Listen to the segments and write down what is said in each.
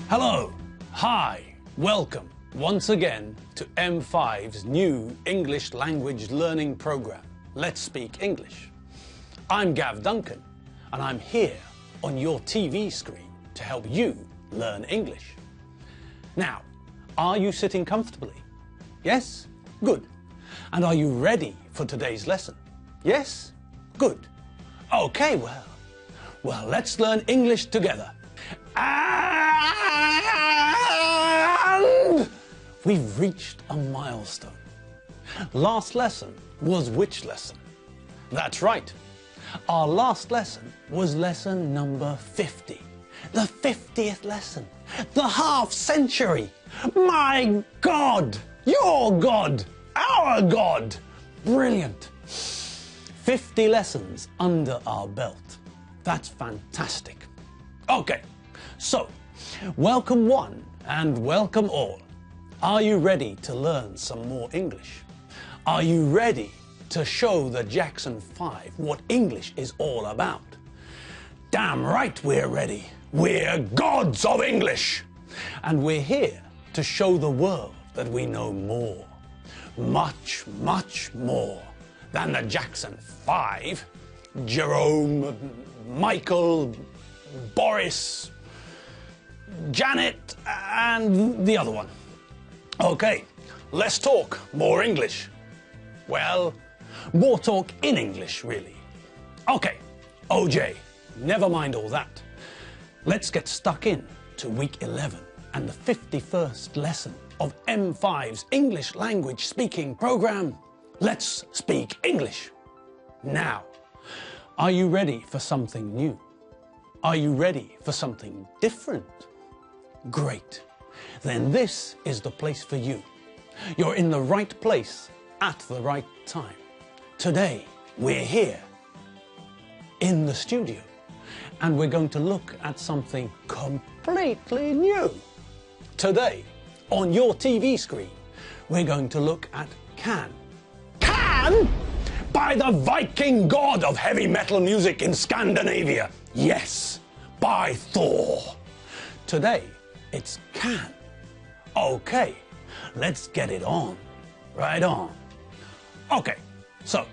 Hello, hi, welcome once again to M5's new English language learning program, Let's Speak English. I'm Gav Duncan and I'm here on your TV screen to help you learn English. Now, are you sitting comfortably? Yes? Good. And are you ready for today's lesson? Yes? Good. Okay, well, let's learn English together. And we've reached a milestone. Last lesson was which lesson? That's right. Our last lesson was lesson number 50. The 50th lesson. The half century. My God! Your God! Our God! Brilliant. 50 lessons under our belt. That's fantastic. Okay. So, welcome one and welcome all. Are you ready to learn some more English? Are you ready to show the Jackson 5 what English is all about? Damn right we're ready. We're gods of English. And we're here to show the world that we know more. Much, much more than the Jackson 5. Jerome, Michael, Boris, Janet, and the other one. Okay, let's talk more English. Well, more talk in English, really. Okay, OJ, never mind all that. Let's get stuck in to week 11 and the 51st lesson of M5's English language speaking program. Let's speak English. Now, are you ready for something new? Are you ready for something different? Great. Then this is the place for you. You're in the right place at the right time. Today, we're here in the studio and we're going to look at something completely new. Today, on your TV screen, we're going to look at Can. Can? By the Viking god of heavy metal music in Scandinavia. Yes, by Thor. Today, it's can. Okay, let's get it on. Right on. Okay, so,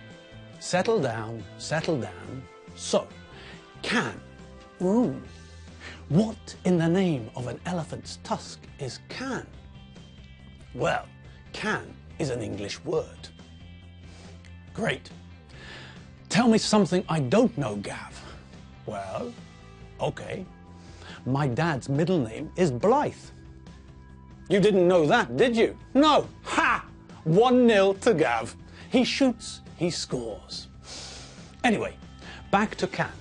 settle down, settle down. So, can. What in the name of an elephant's tusk is can? Well, can is an English word. Great. Tell me something I don't know, Gav. Well, okay. My dad's middle name is Blythe. You didn't know that, did you? No. Ha! 1-0 to Gav. He shoots, he scores. Anyway, back to can.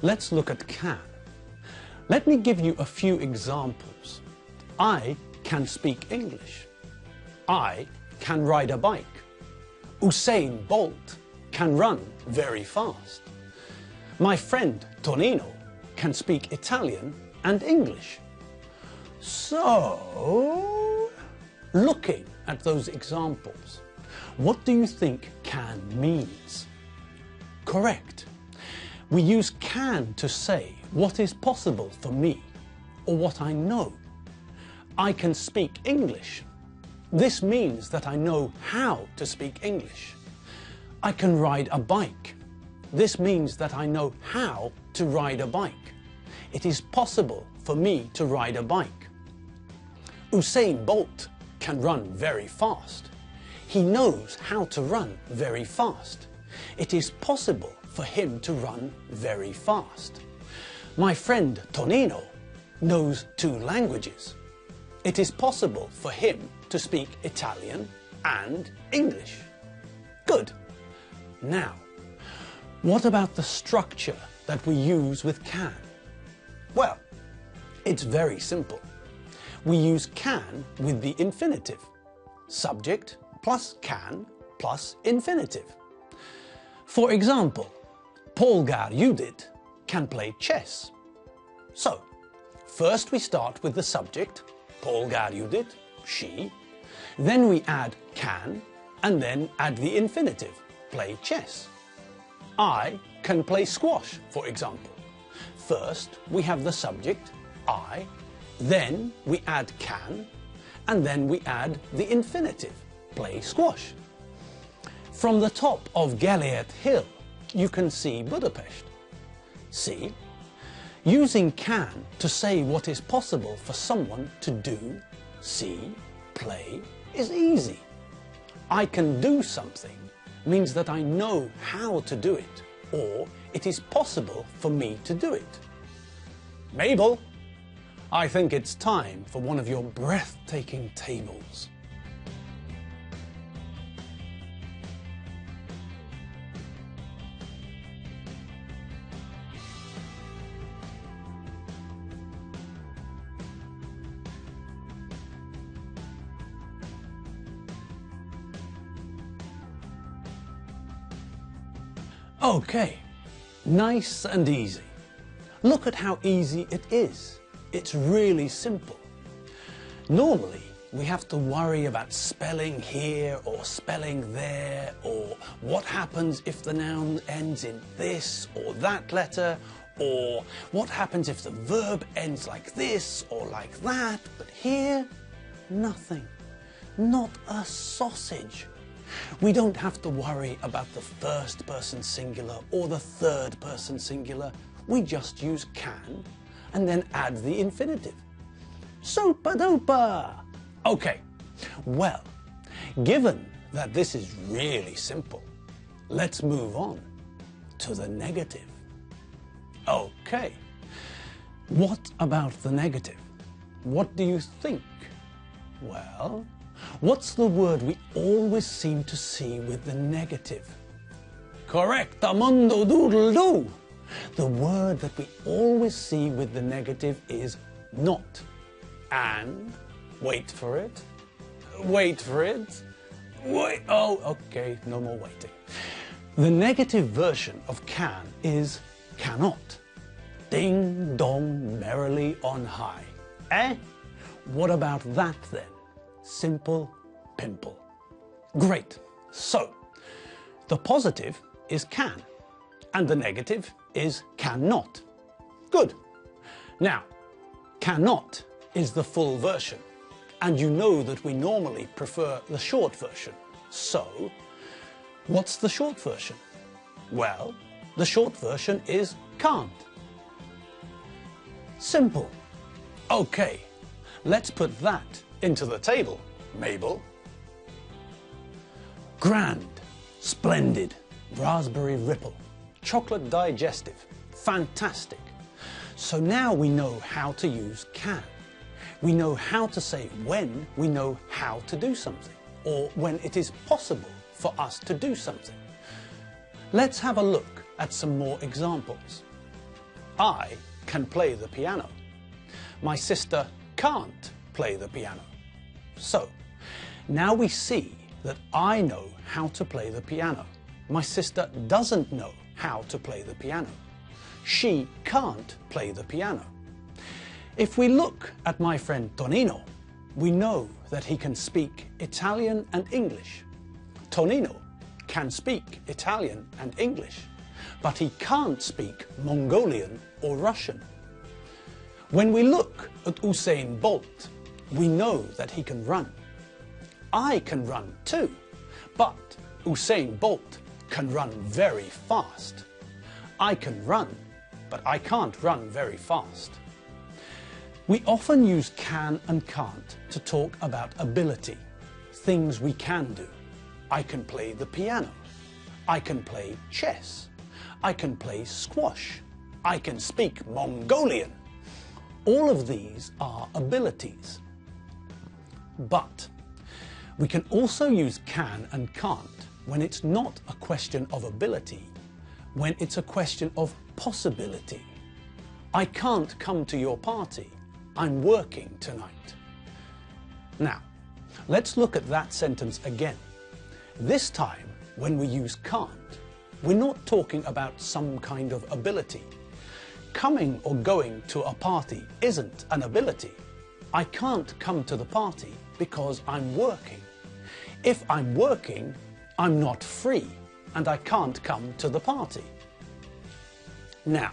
Let's look at can. Let me give you a few examples. I can speak English. I can ride a bike. Usain Bolt can run very fast. My friend Tonino can speak Italian and English. So, looking at those examples, what do you think can means? Correct. We use can to say what is possible for me or what I know. I can speak English. This means that I know how to speak English. I can ride a bike. This means that I know how to ride a bike. It is possible for me to ride a bike. Usain Bolt can run very fast. He knows how to run very fast. It is possible for him to run very fast. My friend Tonino knows 2 languages. It is possible for him to speak Italian and English. Good. Now, what about the structure that we use with can? Well, it's very simple. We use can with the infinitive. Subject plus can plus infinitive. For example, Polgar Judith can play chess. So, first we start with the subject, Polgar Judith, she. Then we add can, and then add the infinitive, play chess. I can play squash, for example. First, we have the subject, I, Then we add can, and then we add the infinitive, play squash. From the top of Gellért Hill, you can see Budapest. See? Using can to say what is possible for someone to do, see, play is easy. I can do something means that I know how to do it, or it is possible for me to do it. Mabel, I think it's time for one of your breathtaking tables. Okay, nice and easy. Look at how easy it is. It's really simple. Normally, we have to worry about spelling here or spelling there, or what happens if the noun ends in this or that letter, or what happens if the verb ends like this or like that. But here, nothing. Not a sausage. We don't have to worry about the first person singular or the third person singular. We just use can and then add the infinitive. Super duper! Okay, well, given that this is really simple, let's move on to the negative. Okay, what about the negative? What do you think? Well, what's the word we always seem to see with the negative? Correct, amundo doodle doo! The word that we always see with the negative is not. And, wait for it, wait for it, wait, oh, okay, no more waiting. The negative version of can is cannot. Ding dong merrily on high. Eh? What about that then? Simple pimple. Great. So, the positive is can, and the negative is cannot. Good. Now, cannot is the full version, and you know that we normally prefer the short version. So, what's the short version? Well, the short version is can't. Simple. Okay, let's put that into the table, Mabel. Grand, splendid, raspberry ripple, chocolate digestive, fantastic. So now we know how to use can. We know how to say when we know how to do something, or when it is possible for us to do something. Let's have a look at some more examples. I can play the piano. My sister can't play the piano. So, now we see that I know how to play the piano. My sister doesn't know how to play the piano. She can't play the piano. If we look at my friend Tonino, we know that he can speak Italian and English. Tonino can speak Italian and English, but he can't speak Mongolian or Russian. When we look at Usain Bolt, we know that he can run. I can run too, but Usain Bolt can run very fast. I can run, but I can't run very fast. We often use can and can't to talk about ability, things we can do. I can play the piano. I can play chess. I can play squash. I can speak Mongolian. All of these are abilities. But we can also use can and can't when it's not a question of ability, when it's a question of possibility. I can't come to your party. I'm working tonight. Now, let's look at that sentence again. This time, when we use can't, we're not talking about some kind of ability. Coming or going to a party isn't an ability. I can't come to the party because I'm working. If I'm working, I'm not free and I can't come to the party. Now,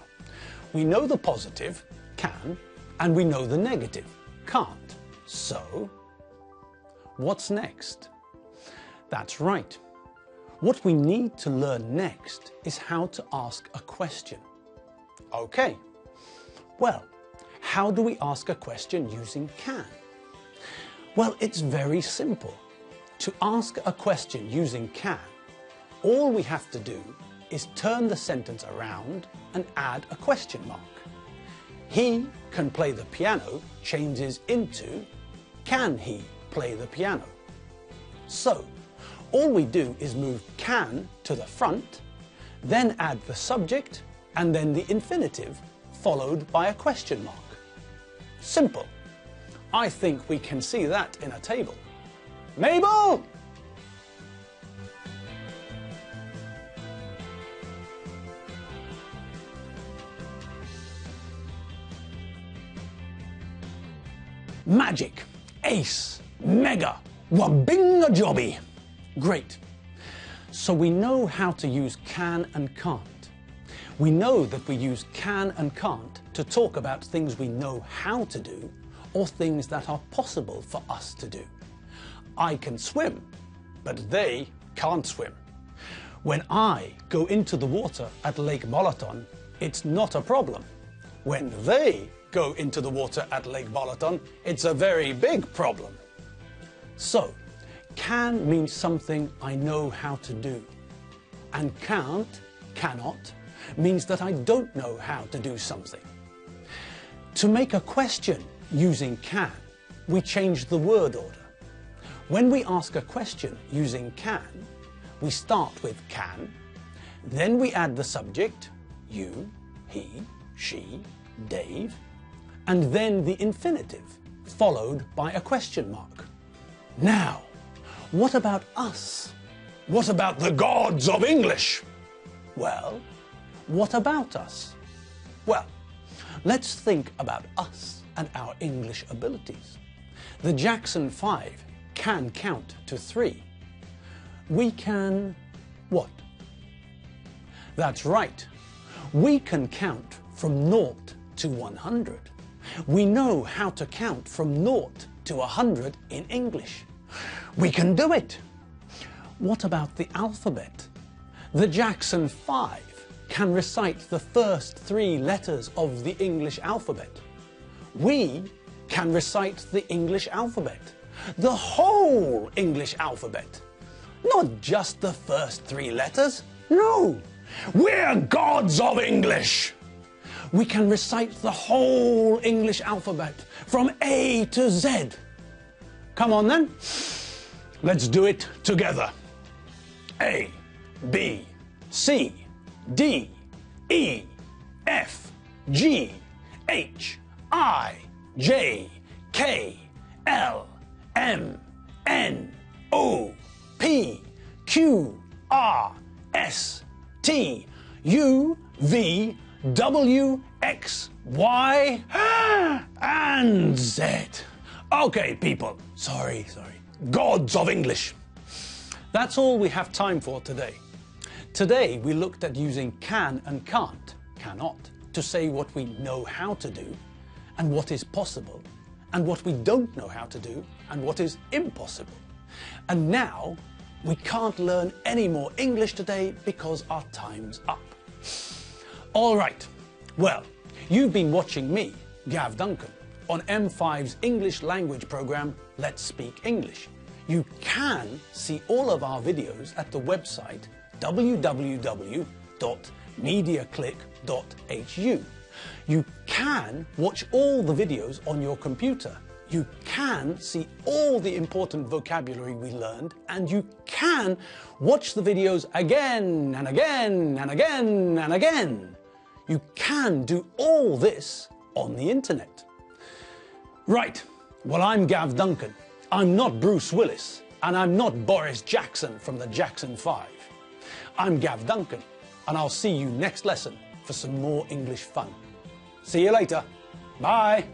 we know the positive, can, And we know the negative, can't. So, what's next? That's right. What we need to learn next is how to ask a question. Okay, well, how do we ask a question using can? Well, it's very simple. To ask a question using can, all we have to do is turn the sentence around and add a question mark. He can play the piano changes into can he play the piano? So, all we do is move can to the front, then add the subject and then the infinitive followed by a question mark. Simple. I think we can see that in a table. Mabel! Magic, ace, mega, wabinga jobby. Great. So we know how to use can and can't. We know that we use can and can't to talk about things we know how to do or things that are possible for us to do. I can swim, but they can't swim. When I go into the water at Lake Balaton, it's not a problem. When they go into the water at Lake Balaton, it's a very big problem. So, can means something I know how to do. And can't, cannot, means that I don't know how to do something. To make a question using can, we change the word order. When we ask a question using can, we start with can, then we add the subject, you, he, she, Dave, and then the infinitive, followed by a question mark. Now, what about us? What about the gods of English? Well, what about us? Well, let's think about us and our English abilities. The Jackson 5 can count to 3. We can what? That's right. We can count from 0 to 100. We know how to count from 0 to 100 in English. We can do it. What about the alphabet? The Jackson 5 can recite the first 3 letters of the English alphabet. We can recite the English alphabet, the whole English alphabet, not just the first 3 letters. No, we're gods of English. We can recite the whole English alphabet from A to Z. Come on then, let's do it together. A, B, C, D, E, F, G, H, I, J, K, L, M, N, O, P, Q, R, S, T, U, V, W, X, Y, and Z. Okay, people. Sorry. Gods of English. That's all we have time for today. Today we looked at using can and can't, cannot, to say what we know how to do and what is possible, and what we don't know how to do and what is impossible. And now we can't learn any more English today because our time's up. All right, well, you've been watching me, Gav Duncan, on M5's English language program, Let's Speak English. You can see all of our videos at the website www.mediaclick.hu. You can watch all the videos on your computer. You can see all the important vocabulary we learned, and you can watch the videos again and again and again and again. You can do all this on the internet. Right, well, I'm Gav Duncan. I'm not Bruce Willis, and I'm not Boris Jackson from the Jackson 5. I'm Gav Duncan, and I'll see you next lesson for some more English fun. See you later. Bye.